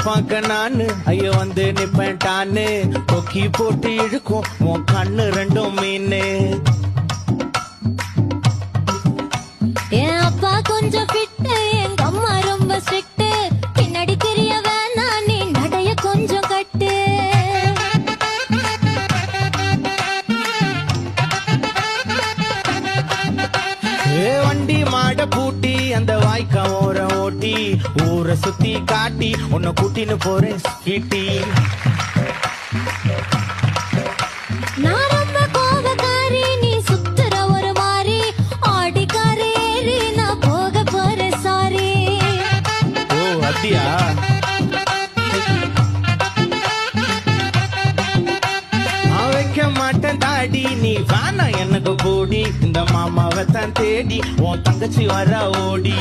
பார்க்க நானு ஐயோ வந்து நிப்பேன் டான்னு கொக்கி போட்டு இழுக்கும் உன் கண்ணு ரெண்டும் மீனு என் அப்பா கொஞ்சம் ஃபிட்டு எங்க அம்மா ரொம்ப ஸ்ட்ரிக்ட் பின்னாடி தெரிய வேணாம் நீ நடைய கொஞ்சம் கட்டு வண்டி மாட பூட்டி அந்த வாய்க்கா ஓர ஓட்டி ஊரை சுத்தி காட்டி உன்னை கூட்டின்னு போறேன் ஸ்வீட்டி நான் ரொம்ப கோபக்காரி நீ சுத்துற ஒரு மாதிரி ஆடிக்காரி ஏறி நான் போக போறேன் சாரி ஓ அப்படியா வைக்க மாட்டேன் தாடி நீ வேணா எனக்கு போடி இந்த மாமாவை தான் தேடி உன் தங்கச்சி வர ஓடி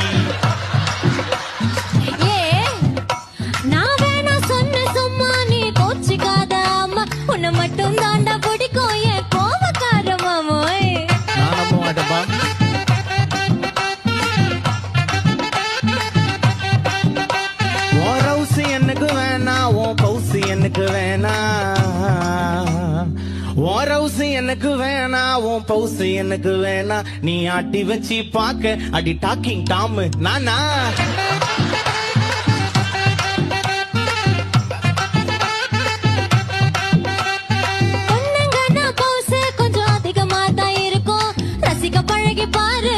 ஏ நான் வேணா சொன்ன சும்மா நீ கோச்சிக்காத அம்மா உன்னை மட்டும் தாண்டா பிடிக்கும் என் கோபக்கார மாமோய் நான் நம்ப மாட்டேப்பா உன் ரவுசு எனக்கு வேணா உன் பவுசு எனக்கு வேணா உன் ரவுசு எனக்கு வேணா உன் பவுசு எனக்கு வேணா நீ ஆட்டி வச்சு பாக்க அடி டாக்கிங் டாமு நானா பொண்ணுங்கன்னா பவுசு கொஞ்சம் அதிகமா தான் இருக்கும் ரசிக்க பழகி பாரு